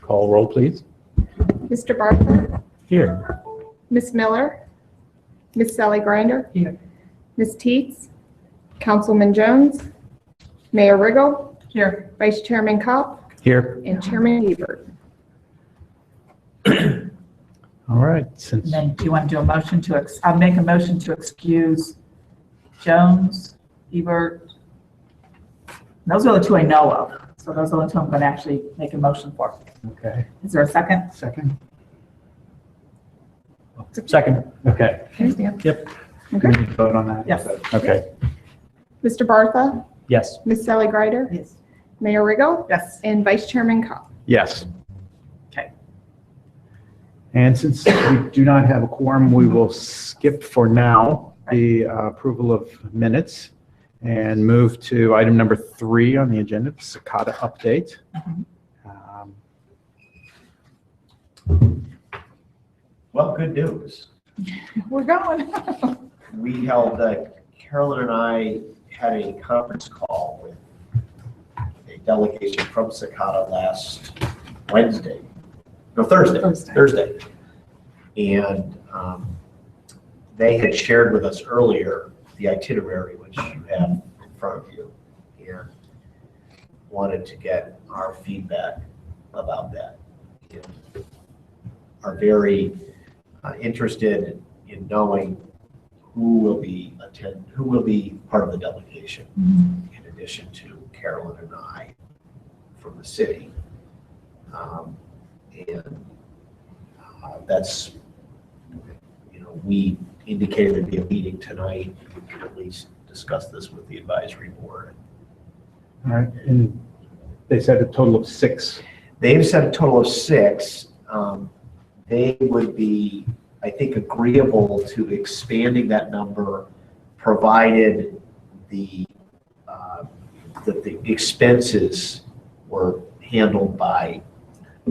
Call roll, please. Mr. Bartlett, Here. Ms. Miller, Ms. Sally Grinder, Here. Ms. Teets, Councilman Jones, Mayor Riggle, Here. Vice Chairman Kopp, Here. and Chairman Hebert. All right, And since, then do you want to do a motion to, I'll make a motion to excuse Jones, Ebert. Those are the two I know of. So those are the two I'm going to actually make a motion for. okay. Is there a second? Second. Second, okay. Yep. Okay. We need to vote on that? Yes. Okay, Mr. Bartha, yes. Ms. Sally Grider, Yes. Mayor Riggle, Yes. and Vice Chairman Kopp. Yes. Okay. And since we do not have a quorum, we will skip for now the approval of minutes and move to item number 3 on the agenda, the Cicada update. Mhm. Well, good news. We're going. We held, Carolyn and I had a conference call with a delegation from Cicada last Thursday. And they had shared with us earlier the itinerary, which you have in front of you, and wanted to get our feedback about that. And are very interested in knowing who will be part of the delegation, in addition to Carolyn and I from the city. That's, we indicated there'd be a meeting tonight. We could at least discuss this with the advisory board. All right, and they said a total of 6. They've said a total of 6. They would be, I think, agreeable to expanding that number, provided that the expenses were handled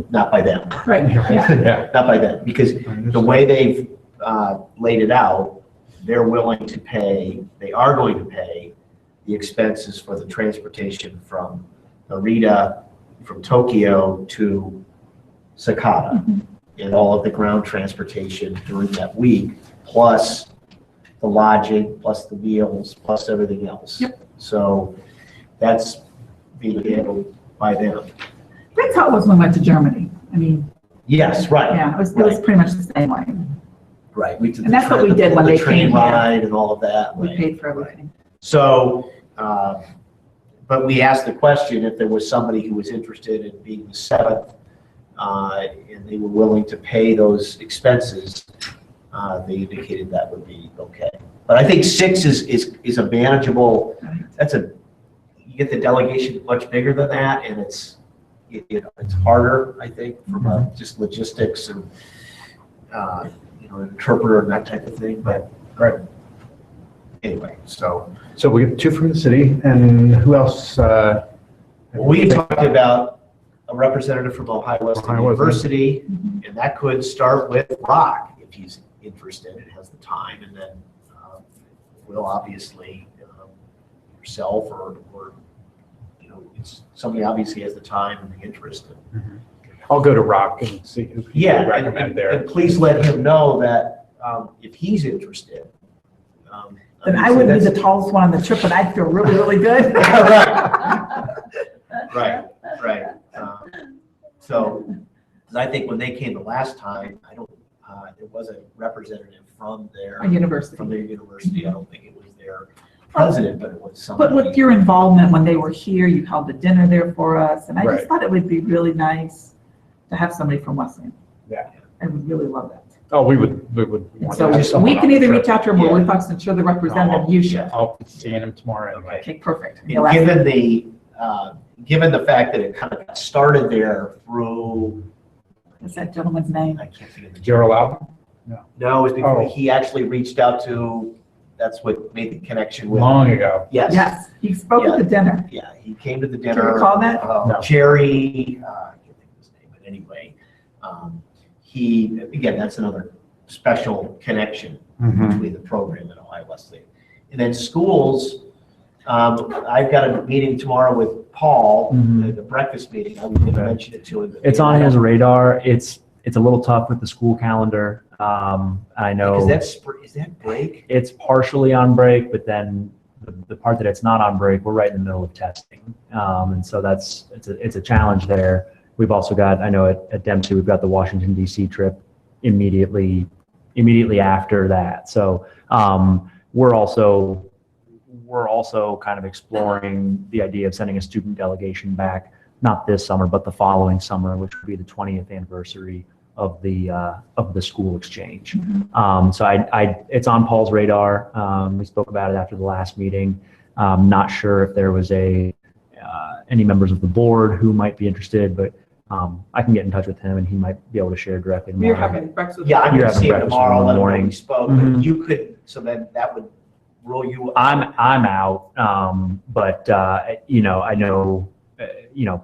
not by them. Right. Yeah. Not by them, because the way they've laid it out, they are going to pay the expenses for the transportation from Narita, from Tokyo to Cicada, and all of the ground transportation during that week, plus the lodging, plus the meals, plus everything else. Yep. So that's being handled by them. That's how it was when we went to Germany. I mean, Yes, right. yeah, it was pretty much the same way. Right. We did And that's what we did when the they train came here. ride and all of that. We right. paid for everything. So, but we asked the question if there was somebody who was interested in being the 7th, and they were willing to pay those expenses. They indicated that would be okay. But I think 6 is a manageable. You get the delegation much bigger than that, and it's harder, I think, from just logistics and an interpreter and that type of thing. But Right. anyway, so. So we have 2 from the city, and who else? We talked about a representative from Ohio Wesleyan Ohio Wesleyan. University, and that could start with Rock if he's interested and has the time, and then we'll obviously yourself or it's somebody obviously has the time and the interest. I'll go to Rock and see who you recommend there. And please let him know that if he's interested. Then I would be the tallest one on the trip, and I'd feel really, really good. Right. So, because I think when they came the last time, there was a representative from their University. I don't think it was their president, but it was somebody. But with your involvement when they were here, you held the dinner there for us, and I Right. just thought it would be really nice to have somebody from Wesleyan. Yeah. I would really love that. Oh, we would And want so to have someone we on can the either trip. reach out to him or we thought since you're the representative, you should. I'll be seeing him tomorrow anyway. Okay, perfect. And He'll ask- given the fact that it kind of got started there through, What's that gentleman's name? I can't think of the. Gerald Alvin? No, it was before Oh. he actually reached out to, that's what made the connection with. Long ago. Yes. Yes, he spoke at the dinner. Yeah, he came to the Do dinner. you recall that? No. Jerry, I can't think of his name, but anyway, again, that's another special connection Mhm. between the program and Ohio Wesleyan. And then schools, I've got a meeting tomorrow with Paul, Mhm. the breakfast meeting. I'm going to Okay. mention it to him. It's on his radar. It's a little tough with the school calendar. I know Is that break? it's partially on break, but then the part that it's not on break, we're right in the middle of testing. And so it's a challenge there. We've also got, I know at Dempsey, we've got the Washington DC trip immediately after that. So we're also kind of exploring the idea of sending a student delegation back, not this summer, but the following summer, which would be the 20th anniversary of the school exchange. So it's on Paul's radar. We spoke about it after the last meeting. Not sure if there was any members of the board who might be interested, but I can get in touch with him and he might be able to share directly. We're tomorrow. having breakfast. Yeah, I'm You're going to having see him breakfast tomorrow, in the let him know morning. we spoke, Mhm. but you could, so then that would rule you. I'm out, but I know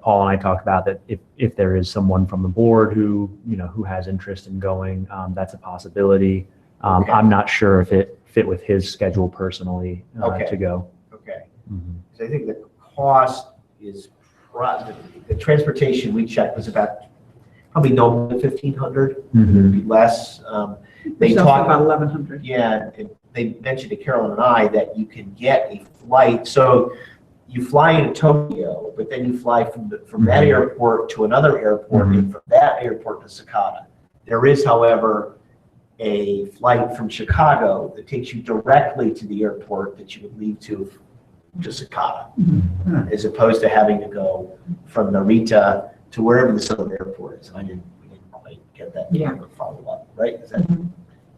Paul and I talked about that if there is someone from the board who has interest in going, that's a possibility. Okay. I'm not sure if it fit with his schedule personally Okay. to go. Okay. Mhm. So I think the cost is, the transportation we checked was about, probably no more than 1,500, Mhm. maybe less. They They talked talked about 1,100. Yeah, and they mentioned to Carolyn and I that you can get a flight. So you fly into Tokyo, but then you fly from that Mhm. airport to another airport, and from that airport to Sakata. There is, however, a flight from Chicago that takes you directly to the airport that you would leave to Sakata, as opposed to having to go from Narita to wherever the southern airport is. We didn't quite get that Yeah. follow up, right? Is that,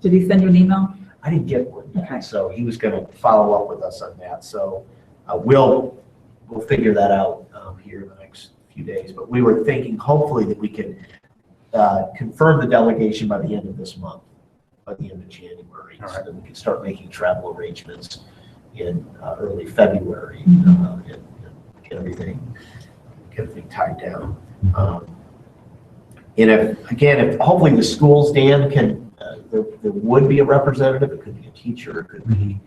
Did he send you an email? I didn't get one Okay. yet, so he was going to follow up with us on that. So we'll figure that out here in the next few days. But we were thinking hopefully that we can confirm the delegation by the end of this month, by the end of January, All so right. that we can start making travel arrangements in early February and get everything tied down. And if hopefully the schools, Dan, can, there would be a representative. It could be a teacher, it could be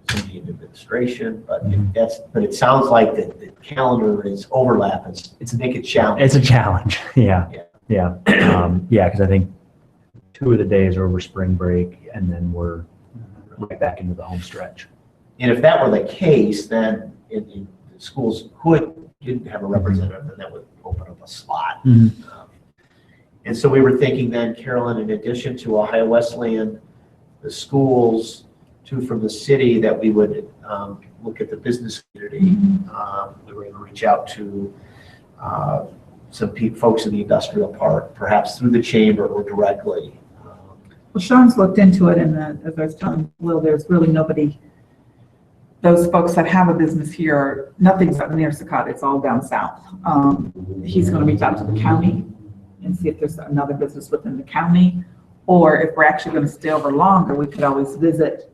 somebody in administration, but but it sounds like the calendar is overlap. It's make it challenging. It's a challenge. Yeah. Yeah. Yeah. Because I think 2 of the days are over spring break, and then we're right back into the home stretch. And if that were the case, then the schools didn't have a representative, then that would open up a slot. And so we were thinking then, Carolyn, in addition to Ohio Wesleyan, the schools, 2 from the city, that we would look at the business community. We were going to reach out to some folks in the industrial park, perhaps through the chamber or directly. Well, Sean's looked into it, and as I was telling Will, there's really nobody, those folks that have a business here, nothing's up near Sakata, it's all down south. He's going to reach out to the county and see if there's another business within the county, or if we're actually going to stay over longer, we could always visit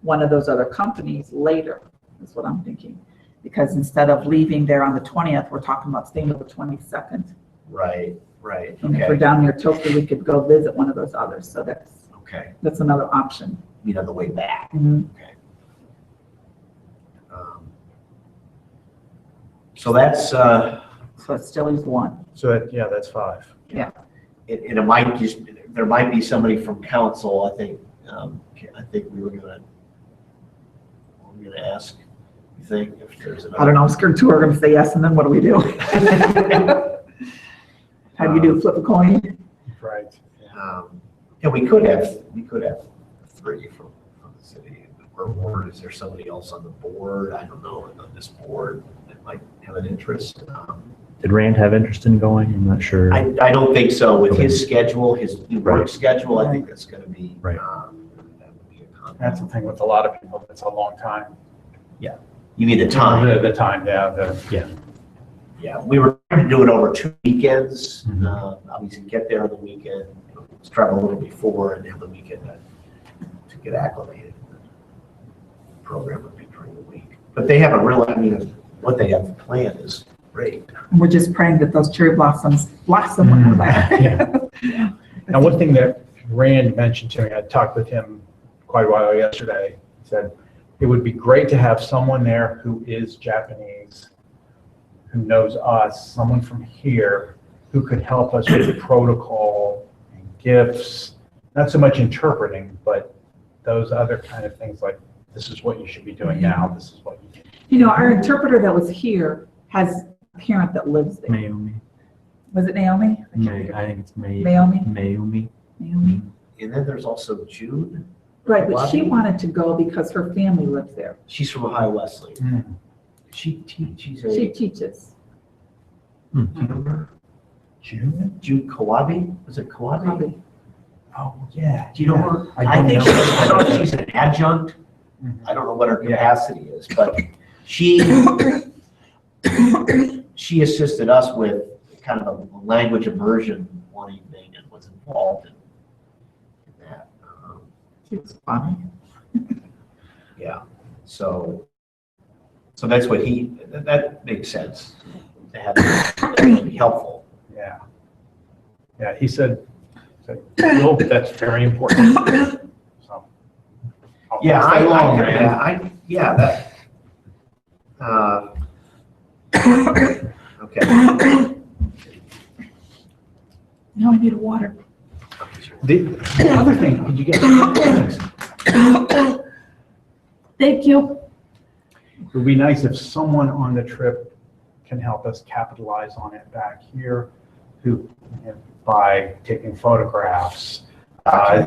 one of those other companies later, is what I'm thinking. Because instead of leaving there on the 20th, we're talking about staying till the 22nd. Right. And if we're down near Tokyo, we could go visit one of those others, so Okay. that's another option. On the way back. Mhm. Okay. So that's, So it still leaves 1. So, that's 5. and it might there might be somebody from council, I think we were gonna ask, you think, if there's another. I don't know, I'm scared 2 are going to say yes, and then what do we do? How do you do, flip a coin? Right. And we could have 3 from the city, or is there somebody else on the board? I don't know, on this board that might have an interest. Did Rand have interest in going? I'm not sure. I don't think so. With Okay. his schedule, his new work Right. schedule, I think that's going to be. Right. That would be a conflict. That's the thing with a lot of people, it's a long time. You mean the time? The time, yeah. Yeah, we were trying to do it over 2 weekends. Mhm. Obviously, get there on the weekend, travel a little before, and have the weekend to get acclimated. The program would be during the week. But they have what they have planned is great. And we're just praying that those cherry blossoms blossom when we're back. Now, one thing that Rand mentioned to me, I talked with him quite a while yesterday, he said, it would be great to have someone there who is Japanese, who knows us, someone from here who could help us with protocol and gifts, not so much interpreting, but those other kind of things like, this is what you should be doing now, this is what you can. You know, our interpreter that was here has a parent that lives there. Mayumi. Was it Naomi? I think it's Mayumi? Mayumi. Naomi. And then there's also June. Right, but she Wabi? wanted to go because her family lives there. She's from Ohio Wesley. Mm. She's She a, teaches. do you remember? June? June Kawabi? Was it Kawabi? Probably. Oh, yeah. Do you know her? I don't think know. I don't know if she's an adjunct. Mhm. I don't know what her Yeah. capacity is, but she she assisted us with kind of a language immersion one evening and was involved in that. She was funny. Yeah, so that's what that makes sense to have, that would be helpful. Yeah. Yeah, he said, Will, that's very important. So, I'll Yeah, pass that along, man. yeah, that, okay. Now I need water. The other thing, did you get? Thank you. It would be nice if someone on the trip can help us capitalize on it back here, who, by taking photographs,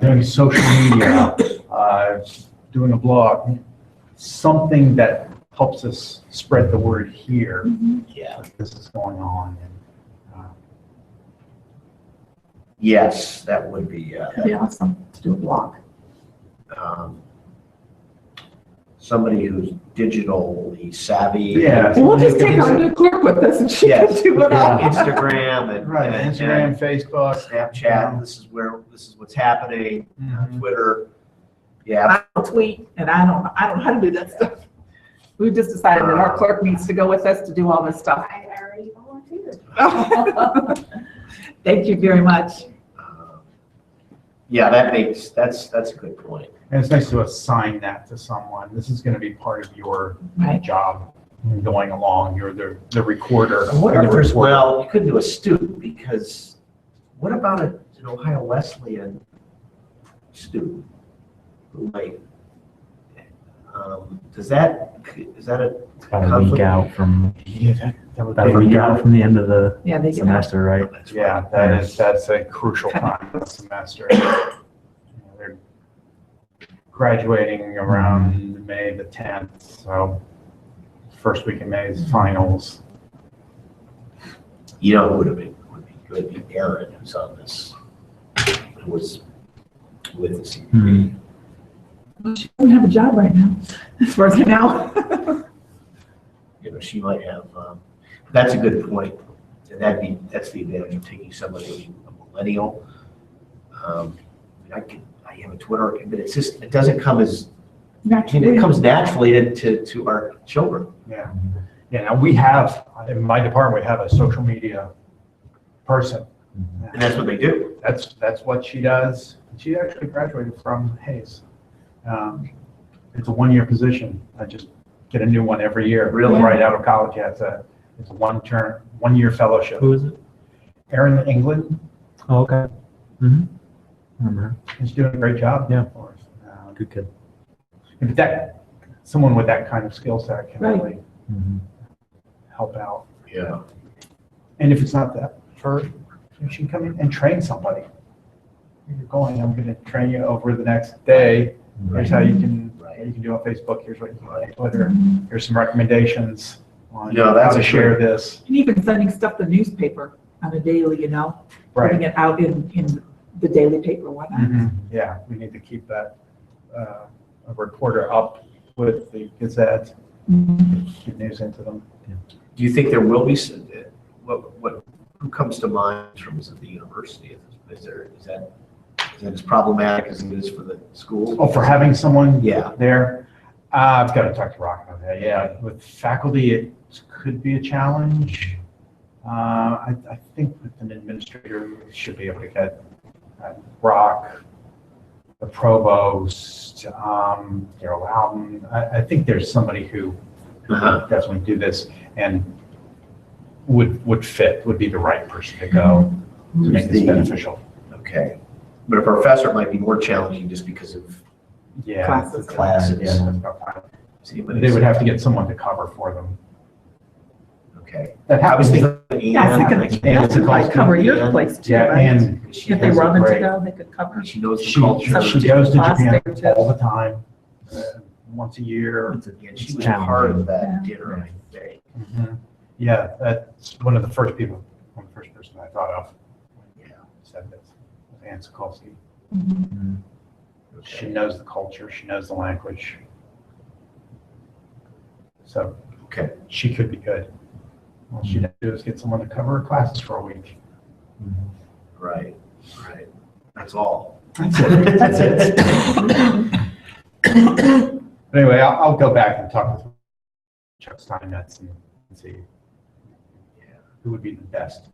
doing social media, doing a blog, something that helps us spread the word here Yeah, that this is going on. And, yes, that would be, That'd be awesome to do a blog. um, somebody who's digitally savvy. Yeah. We'll just take our new clerk with us and she can Yes, do it all. Instagram and. Right, and- Instagram, Facebook. Snapchat, this is what's happening, Mhm. Twitter. Yeah, I don't tweet and I don't know how to do that stuff. We've just decided that our clerk needs to go with us to do all this stuff. I already volunteered. Thank you very much. yeah, that's a good point. And it's nice to assign that to someone. This is going to be part of your Right. job going along. You're the recorder. I wonder and if the there's, reporter. well, you couldn't do a student because what about an Ohio Wesleyan student who might, is that a, It's about a week out from, Yeah, that would about a week out from the end of the Yeah, they get out. semester, right? Yeah, that's a crucial time of the semester. You know, they're graduating around May the 10th, so first week in May is finals. you know, would be good, be Aaron who's on this, who was with the CPB. She doesn't have a job right now, as far as I know. You know, she might have, that's a good point. And that's the advantage of taking somebody, a millennial. I have a Twitter account, but it's just, it doesn't come as, it comes naturally to our children. Yeah. Yeah, now we have, in my department, we have a social media person. And that's what they do. That's what she does. She actually graduated from Hayes. It's a one-year position. I just get a new one every year. Really? Right out of college. Yeah, it's a one-year fellowship. Who is it? Erin England Oh, okay. Mm-hmm. Remember her. is doing a great job. Yeah. For us. Good kid. But someone with that kind of skill set can Right. really Mm-hmm. help out. Yeah. And if it's not that, she can come in and train somebody. You're going, I'm going to train you over the next day. Here's how you can do on Facebook. Here's what you can do on Twitter. Here's some recommendations on Yeah, how that's to a share great- this. And even sending stuff to newspaper on a daily, you know, putting Right. it out in the daily paper, whatnot. Mhm. Yeah, we need to keep that a reporter up with the Gazette, get news into them. Do you think there will be, who comes to mind in terms of the university? Is that as problematic as it is for the school? Oh, for having someone Yeah. there, I've got to talk to Rock about that. Yeah, with faculty, it could be a challenge. I think with an administrator, we should be able to get Rock the provost, Darrell Loudon. I think there's somebody who Uh-huh. would definitely do this and would fit, would be the right person to go to make this beneficial. Okay. But a professor might be more challenging just because of, Yeah. Classes. Classes. Yeah, that's about fine. see, But they would have to get someone to cover for them. Okay. That I was happens. thinking. Yeah, I Ann, think Yeah, it it's a might cover your Ann, place too, Yeah, right? and she If they has a wanted to great- go, they could cover. She knows the she culture. she goes to Class Japan there, too. all the time, once a year. And she It's was part of challenging. that dinner, I think. Mhm. Yeah, that's one of the first person I thought of. Yeah. Said this, was Ann Sokolsky. Mhm. She Okay. knows the culture, she knows the language. So Okay. she could be good. All she'd have to do is get someone to cover her classes for a week. Right. Right. That's all. That's it. That's it. But anyway, I'll go back and talk with Chuck Steinmetz and see who would be the best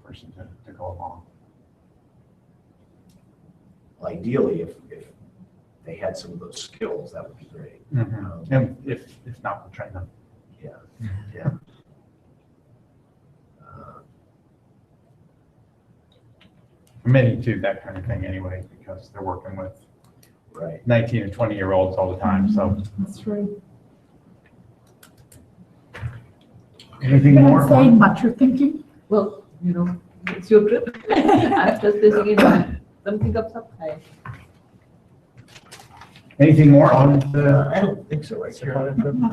person to go along. Ideally, if they had some of those skills, that would be great. And if not, we'll train them. Yeah. Yeah. Many do that kind of thing anyway, because they're working with Right. 19 and 20-year-olds all the time, so. That's right. Anything You're more? not saying much you're thinking? Well, it's your trip. I'm just basically something comes up. Anything more on the I don't think so, right, Karen?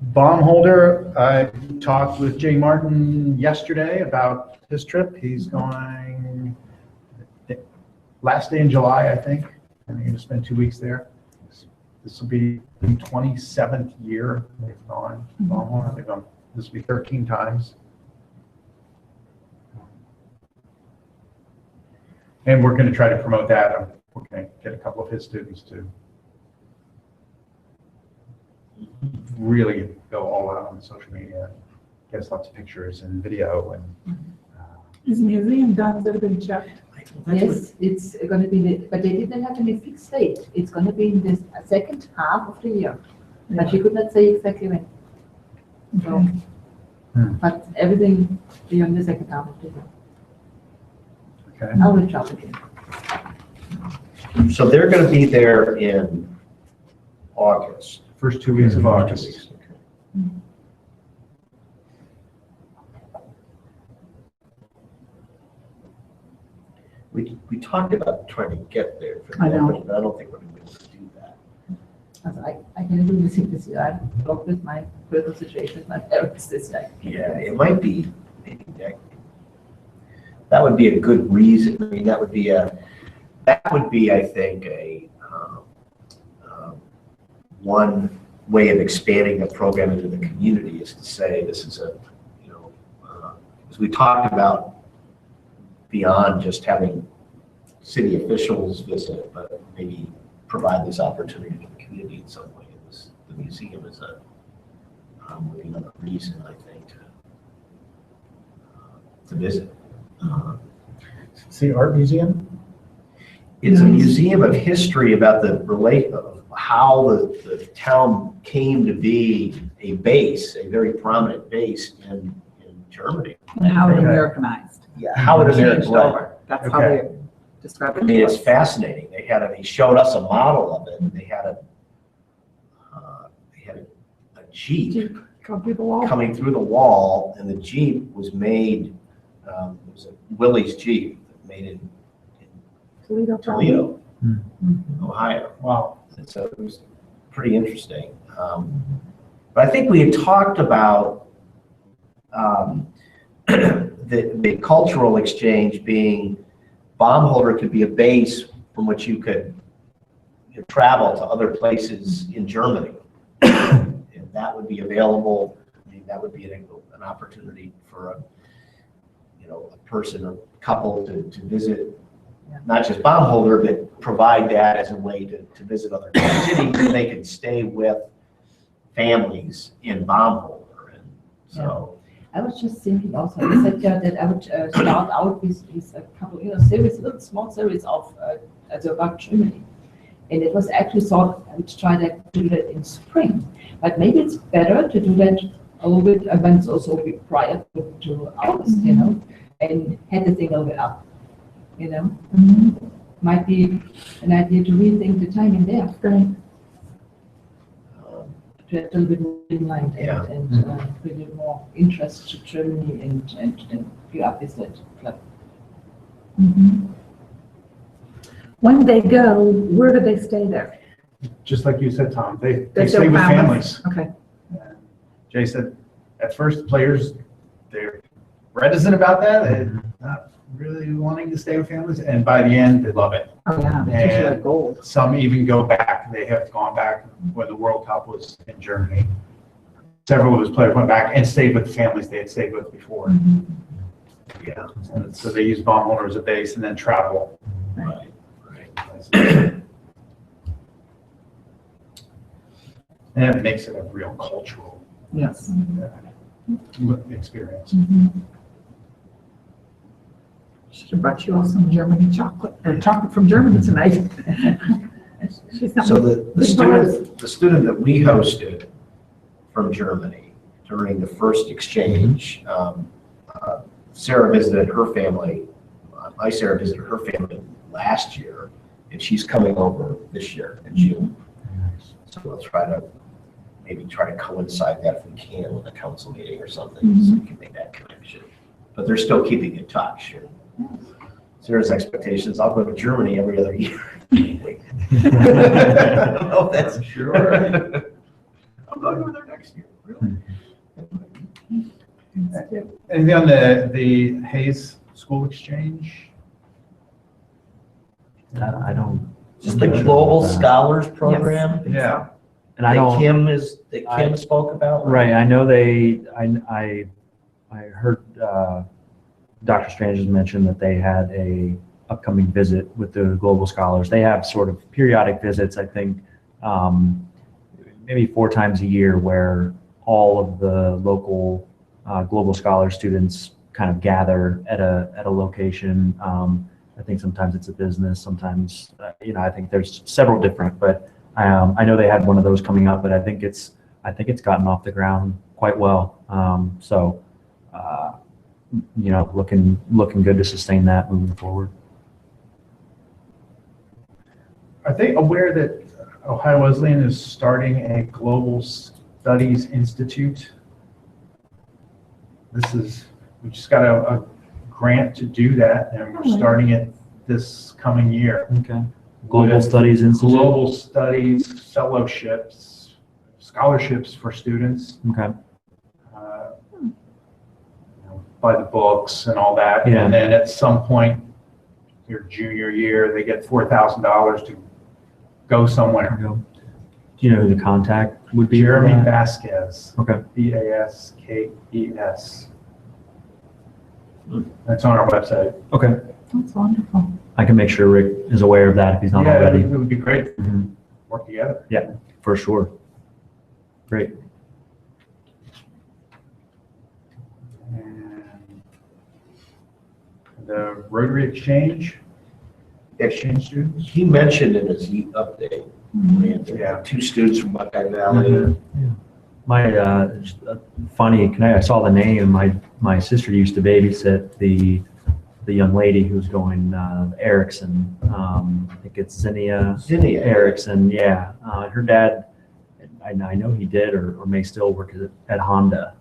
bomb holder? I talked with Jay Martin yesterday about his trip. He's going last day in July, I think. And he's going to spend 2 weeks there. This will be the 27th year they've gone. Bomb holder. They've gone. This will be 13 times. And we're going to try to promote that. We're going to get a couple of his students to really go all out on social media, get us lots of pictures and video and. Is the museum done? Has it been checked? Yes, it's going to be, but they didn't have any fixed date. It's going to be in the second half of the year. But she could not say exactly when. So, Hmm. but everything beyond the second half of the year. Okay. I'll reach out again. So they're going to be there in August. First 2 weeks of August. We talked about trying to get there for the I know. opening, but I don't think we're going to be able to do that. As I can even visit this year. I talked with my personal situation with my parents this year. Yeah, it might be, maybe that would be a good reason. I mean, that would be, I think, one way of expanding the program into the community is to say, this is as we talked about, beyond just having city officials visit, but maybe provide this opportunity to the community in some way. The museum is would be another reason, I think, to visit. It's the art museum? It's a museum of history about of how the town came to be a base, a very prominent base in Germany. And how it Okay. Americanized. Yeah, how it Changed Americanized. over. That's how Okay. they describe it. I mean, it's fascinating. They showed us a model of it, and they had a Jeep Come through the wall. coming through the wall, and the Jeep was made, it was a Willys Jeep, made in Toledo. Toledo, Mhm. Ohio. Wow. And so it was pretty interesting. But I think we had talked about the cultural exchange being, Baumholder could be a base from which you could travel to other places in Germany. And that would be available, I mean, that would be an opportunity for a person or couple to visit, not just Baumholder, but provide that as a way to visit other cities, and they could stay with families in Baumholder. And so I was just thinking also, I said yeah, that I would start out with a couple, series, little small series of about Germany. And it was actually thought I would try to do that in spring. But maybe it's better to do that a little bit, when it's also prior to August, and head the thing a little bit up, Might be an idea to rethink the timing there. To have a little bit more in mind Yeah. and bring a more interest to Germany and be up with that club. When they go, where do they stay there? Just like you said, Tom, they There's stay no with families. Okay. And Jay said, at first, players, they're reticent about that, they're not really wanting to stay with families, and by the end, they love it. Oh, yeah, they teach you And like gold. some even go back, they have gone back when the World Cup was in Germany. Several of his players went back and stayed with the families they had stayed with before. Yeah. And so they use Baumholder as a base and then travel. Right. And it makes it a real cultural Yes. experience. Should have brought you all some Germany chocolate, or chocolate from Germany tonight. She's not- So the student that we hosted from Germany during the first exchange, Sarah visited her family. Sarah visited her family last year, and she's coming over this year in June. So we'll try to coincide that if we can with a council meeting or something, so we can make that connection. But they're still keeping in touch. Sarah's expectations, I'll go to Germany every other year. I don't know if that's sure. I'm going over there next year, really. Anything on the Hayes School Exchange? I don't. Just the Global Scholars Program Yeah. And I that don't. Kim spoke about. Right, I know I heard Dr. Strange has mentioned that they had a upcoming visit with the Global Scholars. They have sort of periodic visits, I think, maybe 4 times a year, where all of the local Global Scholar students kind of gather at a location. I think sometimes it's a business, sometimes, I think there's several different, but I know they had one of those coming up, but I think it's gotten off the ground quite well. Looking good to sustain that moving forward. Are they aware that Ohio Wesleyan is starting a Global Studies Institute? We just got a grant to do that, and we're starting it this coming year. Okay. Global Studies Institute. Global Studies Fellowships, scholarships for students. Okay. By the books and all that. Yeah. And then at some point, your junior year, they get $4,000 to go somewhere. Do you know who the contact would be? for Jeremy that? Vasquez. Okay. Vaskes. That's on our website. Okay. That's wonderful. I can make sure Rick is aware of that if he's not Yeah, already. it would be great to Mhm. work together. For sure. Great. And the Rotary Exchange students. He mentioned in his update, Yeah. 2 students from Buckeye Valley. My funny, I saw the name. My sister used to babysit the young lady who's going Erickson. I think it's Zinnia Zinnia. Erickson. Yeah, her dad. I know he did or may still work at Honda.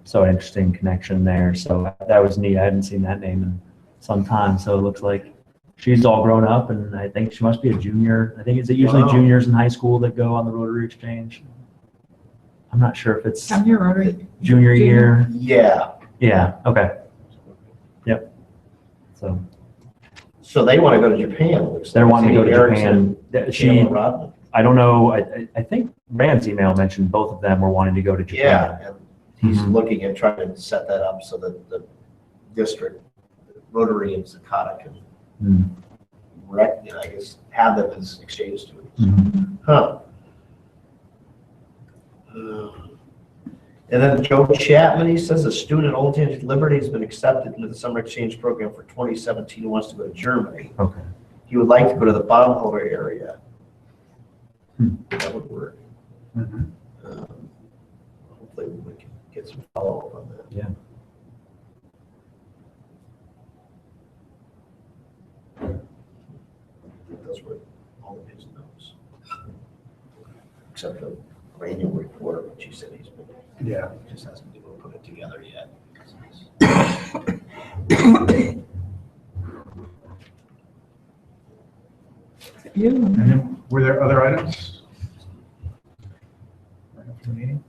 So interesting connection there. So that was neat. I hadn't seen that name in some time. So it looks like she's all grown up, and I think she must be a junior. I think it's usually Wow. juniors in high school that go on the Rotary Exchange. I'm not sure if it's Come here, Rotary. junior year. Yeah, Yeah. Okay. Yep. So so they want to go to Japan. looks they're like. wanting to go to Zinnia Erickson, Japan. Pamela Rodman. I don't know. I think Rand's email mentioned both of them were wanting to go to Japan. Yeah, and he's Mhm. looking at trying to set that up so that the district, Rotary and Zakata can I guess, have them as exchange students. Mhm. Huh. And then Joe Chapman, he says a student at Old Tangent Liberty has been accepted into the summer exchange program for 2017 and wants to go to Germany. Okay. He would like to go to the Baumholder area. That would work. Mhm. Hopefully we can get some follow-up on that. Yeah. Those were all of his notes. Except the annual report, which he said he's been, Yeah. just hasn't been able to put it together yet. You, And then, were there other items? Right after the meeting?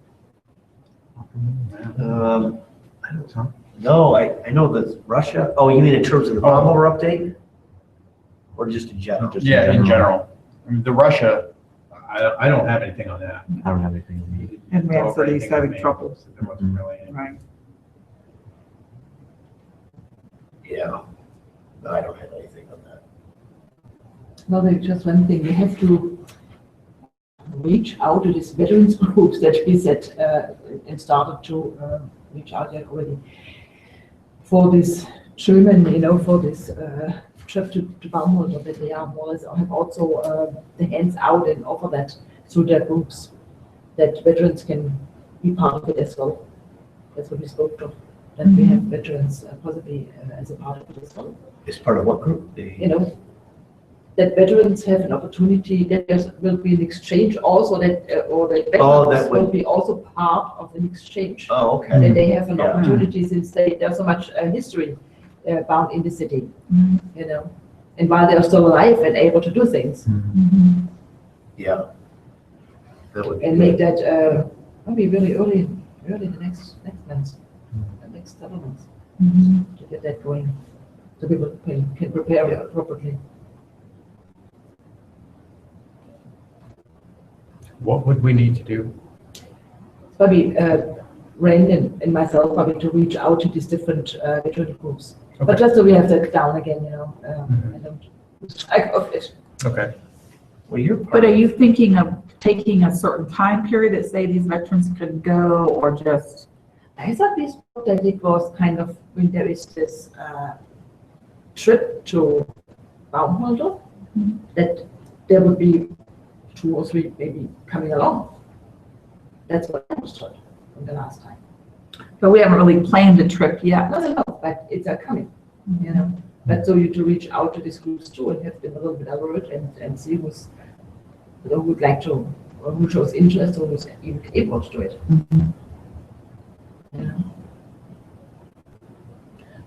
I don't know, I know that Russia, oh, you mean in terms of the Baumholder update? Or just in general? Yeah, in general. I mean, the Russia, I don't have anything on that. I don't have anything. and Go over Ramsey, anything he's having with me. trouble. There wasn't really any. Right. Yeah. No, I don't have anything on that. Well, there's just one thing, we have to reach out to these veterans groups that we said, and started to reach out there already for this German, for this trip to Baumholder, that they are more or less, have also the hands out and offer that through their groups, that veterans can be part of it as well. That's what we spoke to, that we have veterans possibly as a part of it as well. It's part of what group? The- That veterans have an opportunity, that there will be an exchange also, that, or that Oh, that veterans will would- be also part of an exchange. Oh, okay. That they have an Yeah. opportunity since there's so much history bound in the city, Mhm. and while they are still alive and able to do things, Mhm. Yeah. That would be and make good. that, maybe really early the next month, the next several months, Mhm. to get that going, so people can prepare Yeah. appropriately. What would we need to do? Probably Ren and myself probably to reach out to these different veteran groups. But Okay. just so we have that down again, I don't lose track of it. Okay. Well, you're But part are of, you thinking of taking a certain time period that say these veterans could go, or just? I thought this that it was kind of when there is this trip to Baumholder, that there would be 2 or 3 maybe coming along. That's what I was told from the last time. But we haven't really planned a trip yet. No, but it's coming, But so you to reach out to these groups too and have them a little bit alert and see who would like to, or who shows interest, or who's even able to do it.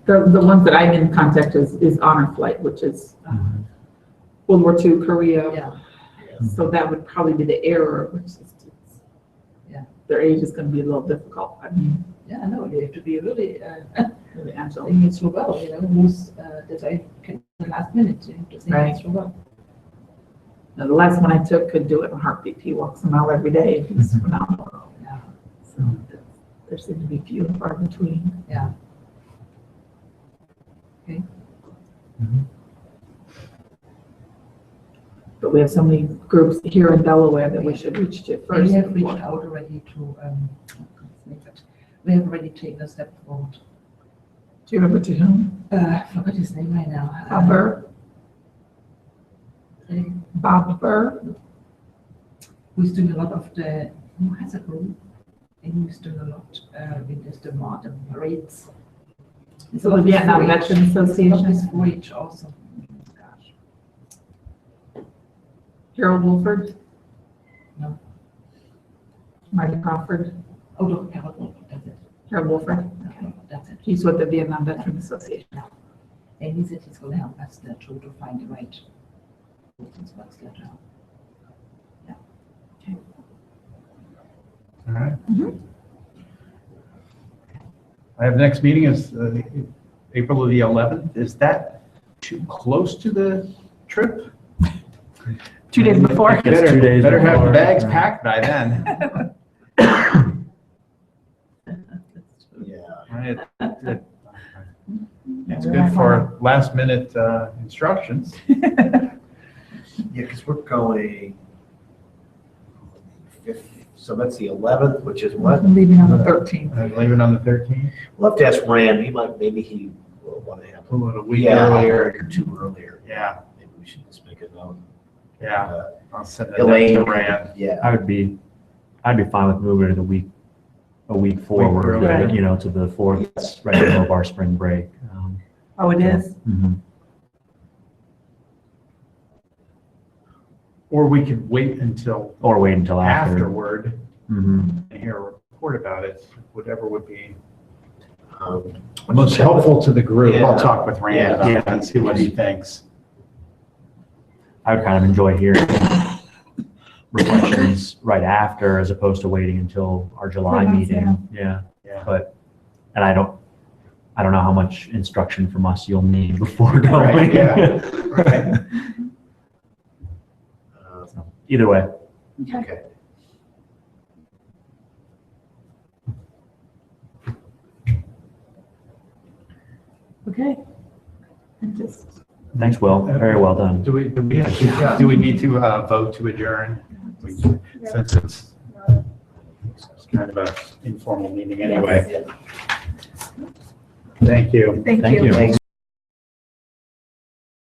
The ones that I'm in contact is Honor Flight, which is World War II, Korea. Yeah, So that would probably be the error, which is, Yeah. their age is gonna be a little difficult. I mean, yeah, I know, you have to be really, really agile. thinking it through well, who's, that I can, the last minute, you have to think Right. it through well. Now, the last one I took could do it in a heartbeat. He walks a mile every day. He's phenomenal. Yeah. So there seem to be few and far between. Yeah. But we have so many groups here in Delaware that we should reach to And first. we have reached before- out already to, we have already taken a step forward. Do you remember to whom? I forgot his name right now. Bob Burr? Bob Burr? Who's doing a lot of who has a group, and who's doing a lot with this, the parades. So the Vietnam Veteran Association? This 4-H also. Gosh. Harold Wolford? No. Marty Crawford? Oh, no, Harold, that's it. Harold Wolford? Okay, that's it. He's with the Vietnam Veteran Association. And he said he's going to help us there too, to find the right. What's there to help. All right. Mhm. I have the next meeting is April the 11th. Is that too close to the trip? 2 days before. It's 2 days Better have before. bags packed by then. yeah. Right. It's good for last minute instructions. Yeah, because we're going So that's the 11th, which is what? I'm leaving on the 13th. Leave it on the 13th? We'll have to ask Rand, maybe he will want to have A little week yeah, earlier. or two earlier. Yeah, Maybe we should just make a note. yeah. I'll send it Elaine, to Rand. yeah. I'd be fine with moving it a week forward, earlier. you know, to the 4th, that's right in the middle of our spring break. Oh, it is? Mhm. Or we could wait until Or wait until after. afterward Mhm. and hear a report about it, whatever would be Um, most helpful to the group. I'll Yeah. talk with Rand Yeah. about that and see what he thinks. I would kind of enjoy hearing reflections right after as opposed to waiting until our July Right, meeting. Yeah, Yeah. but, and I don't know how much instruction from us you'll need before going. Right, yeah. Right. Either way. Okay. Okay. And just, Thanks, Will. Very well done. Do we need to vote to adjourn? Since it's kind of an informal meeting anyway. Thank you. thank Thank you. you. Thanks.